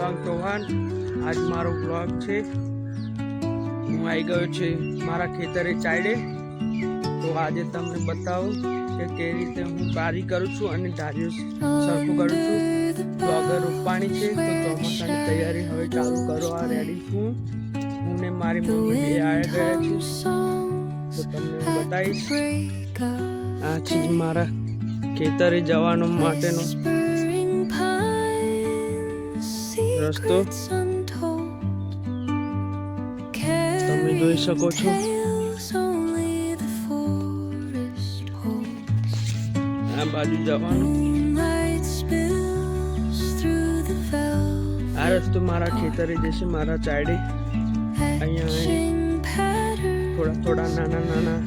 શિવાંગ ચૌહાણ. આજ મારો બ્લોગ છે. હું આવી ગયો છે મારા ખેતરે ચાયડે. તો આજે તમને બતાવું કે કેવી રીતે હું બારી કરું છું અને ધાર્યું સરખું કરું છું. બ્લોગર રોપવાની છે તો ચોમાસાની તૈયારી હવે ચાલુ કરવા રેડી છું. હું ને મારી મમ્મી બે આવ્યા ગયા છે તો તમને બતાવીશ. આ છે મારા ખેતરે જવાનો માટેનો રસ્તો તમે જોઈ શકો છો. આ બાજુ જવાનું. આ રસ્તો મારા ખેતરે જશે મારા ચાયડે. અહીંયા થોડા નાના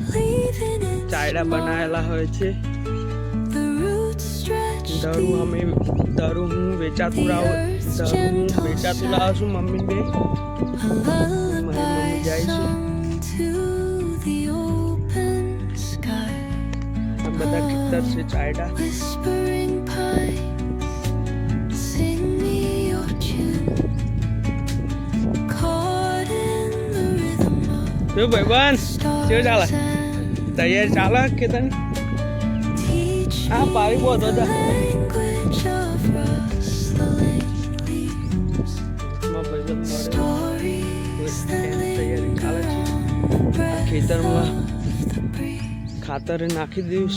ચાયડા બનાવેલા હોય છે. દરું હું વેચાતું લાવું છું. મમ્મી બે મારી મમ્મી જાય છે. આ બધા ખેતર છે ચાયડા. શું ભાઈબંધ કેવું ચાલે? તૈયારી ચાલે ખેતરની? આ પાણી બહુ હતા. તૈયારી ચાલે છે. ખેતરમાં ખાતર નાખી દીધું.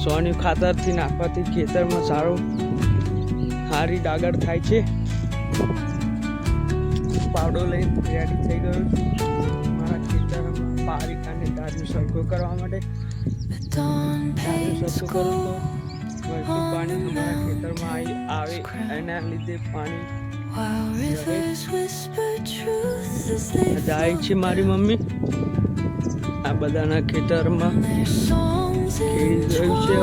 સોન્યું ખાતરથી નાખવાથી ખેતરમાં સારી ડાગર થાય છે. પાવડો લઈને રેડી થઈ ગયો છું મારા ખેતરમાં પારી અને ધાર્યું સરખું કરવા માટે. ધાર્યું સરખું કરું તો વધુ પાણી અમારા ખેતરમાં આવે. એના લીધે પાણી જાય છે મારી મમ્મી. આ બધાના ખેતરમાં ખેડી રહ્યું છે.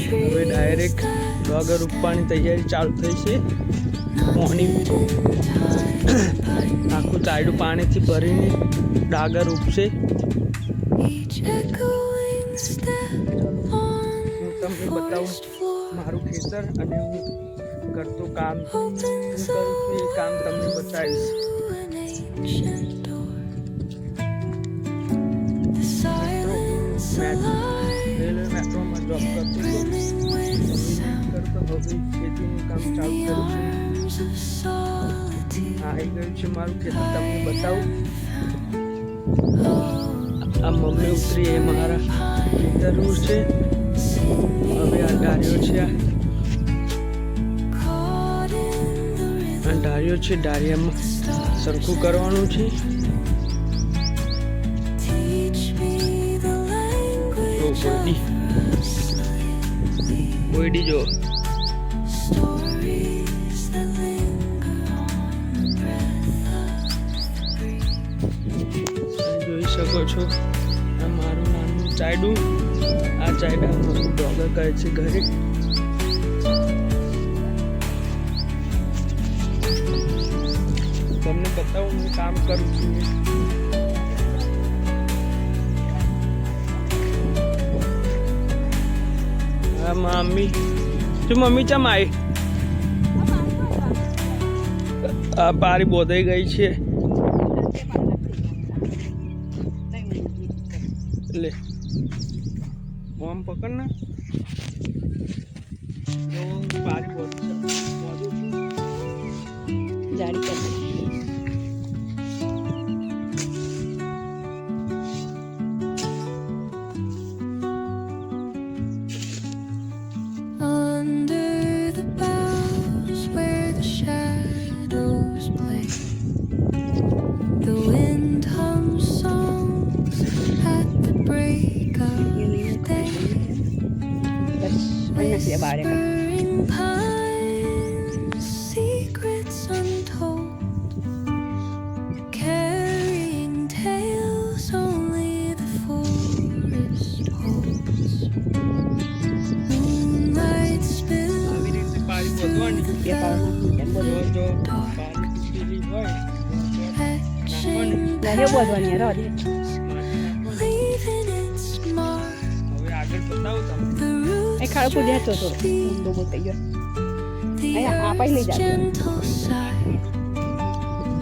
હવે ડાયરેક્ટ બ્લોગર રોપવાની તૈયારી ચાલુ થઈ છે. આખું ચાયડું પાણીથી ભરીને ડાગર ઉપસે. હું તમને બતાવું મારું ખેતર અને હું કરતું કામ. હું કરું છું એ કામ તમને બતાવીશ. રેલવે મેટ્રોમાં જોબ કરતો હવે ખેતીનું કામ ચાલુ કરું છું. આવી ગયું છે મારું ખેતર. તમને બતાવું. આ મમ્મી ઉતરી એ મારા ખેતરનું છે. હવે આ ડાળીઓ છે. આ ડાળીઓ છે. ડાળિયામાં સરખું કરવાનું છે. બોયડી જો જોઈ શકો છો. આ મારું નાનું ચાયડું. આ ચાયડા મારું બ્લોગર કહે છે ઘરે. તમને બતાવું હું કામ કરું છું. આ મમ્મી ચમ આવી. આ પારી બોધાઈ ગઈ છે. લે આમ પકડ ને. પારી જાડી કરી. Secrets untold, carrying tales only the forest holds. Moonlight spills through the velvet door, leaving its mark. The roots ખાડો પૂરી હતો તો બહુ થઈ ગયો. the leaf's gentle sigh,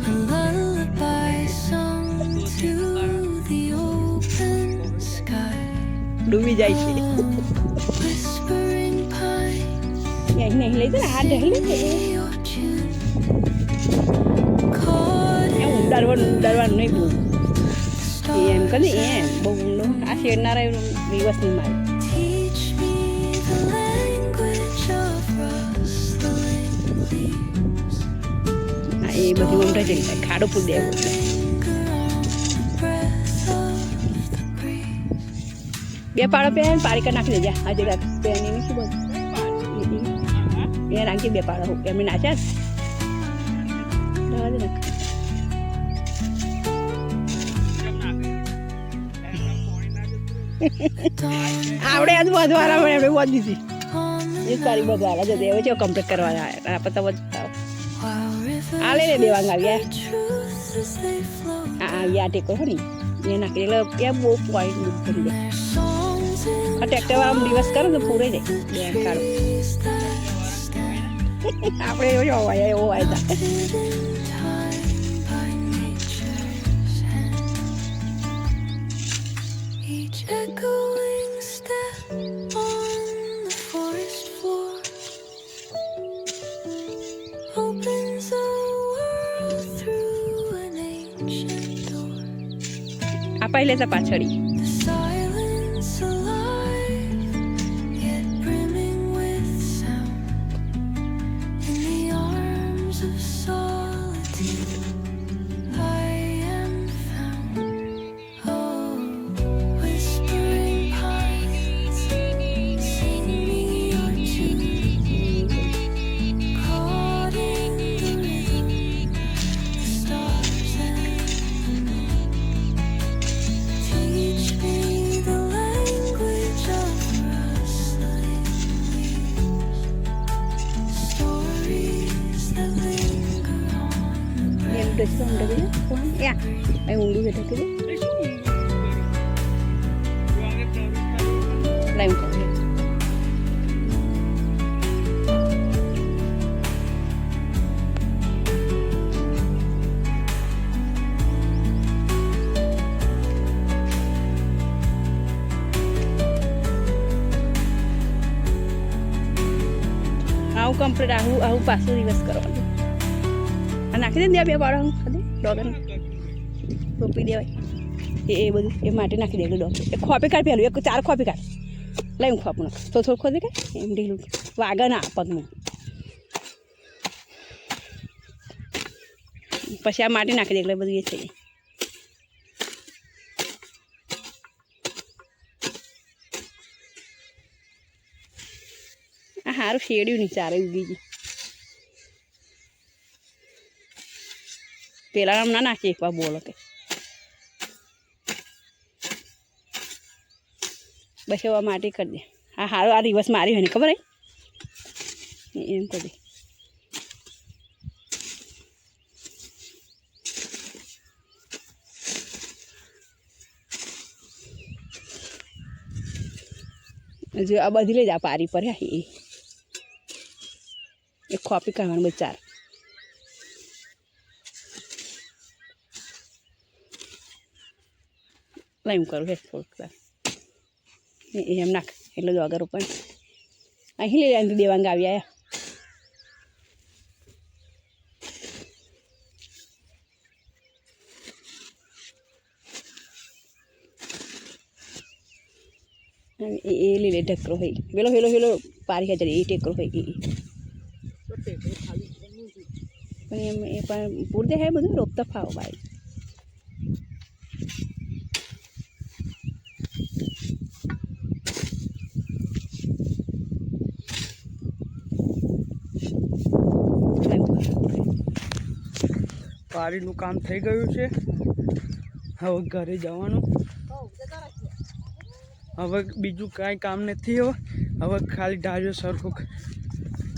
a lullaby sung to the open sky. ડૂબી જાય છે Whispering pine, નહીં લઈ જાય હાથ ઢળી your tune, caught in ડરવાનું નહીં બહુ એમ stars. કરી એમ બહુ ઊંડો આ શેરનારા દિવસ નહીં મારે Teach me the language of rustling leaves. હા એ બધું ઊંડા જઈ જાય ખાડો પૂર દેવો Linger on the breath of the breeze. બે પાડો પે પારી કરી નાખી દેજા આજે રાત પેની નહીં શું બધું એ નાખી બે પાડો એમને નાખ્યા જ નાખ આવડે આજ બધવાળા પણ એમણે બોધ દીધી On the એ તારી બધવાળા જતે એવો છે કમ્પ્લીટ કરવાના આ પતા બધા wild rivers, આ લઈ લે દેવાંગ આવ્યા truths as they flow. આ આવ્યા ટેકો હો ને એ નાખી એટલે એ બહુ પોઈન્ટ કરી દે Their songs in આ ટ્રેક્ટર વાળા દિવસ કરે તો પૂરે જાય બે કાઢો trees that stand, આપણે એવો એવો વાયદા hidden time by nature's hand. Each echoing step on the forest floor opens a world through an ancient door. આ પહેલે તો પાછળી The silence alive, yet brimming with sound. In the arms of solitude, I am found. Oh, whispering pines, sing me your tune. Caught in the rhythm, the stars and the moon. Teach me the language of rustling leaves. Stories that linger on the એમ breath ડ્રેસ ઊંડો ગયો યા એ ઊંડું બેઠા કરી live કરે આવું complete આવું પાછું દિવસ કરવાનું આ નાખી દે ને બે પાડો ખાલી ડોગર રોપી દેવાય એ બધું એ માટી નાખી દે ડોગ એ ખોપી કાઢ પેલું એક 4 ખોપી કાઢ લઈ હું ખોપું થોડું ખોદી કાઢ એમ ઢીલું વાગે ના પગમાં પછી આ માટી નાખી દે એટલે બધું એ થઈ જાય આ સારું શેડ્યું નહીં ચારે ઉગી ગઈ પેલા આમ ના નાખીએ એકવાર બોલો કે બસ એવા માટી કરી દે હા સારું આ દિવસ મારી હોય ને ખબર હે એમ કરી દે જો આ બધી લઈ જા પારી પર હે એક ખોપી કાઢવાનું બસ 4 લાઈમ કરું હે થોડુંક એમ નાખ એટલે જો આગળ ઉપર અહીં લઈ જાય દેવાંગ આવ્યા એ લીલે ઢકરો હોય પેલો પેલો પેલો પારી ખાતર એ ટેકરો હોય પણ એમ એ પણ પૂરતે હે બધું રોપતા ફાવ ભાઈ પારીનું કામ થઈ ગયું છે હવે ઘરે જવાનું હવે બીજું કાંઈ કામ નથી હવે ખાલી ડાળીઓ સરખો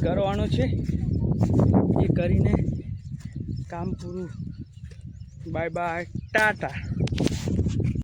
કરવાનો છે એ કરીને કામ પૂરું બાય બાય ટાટા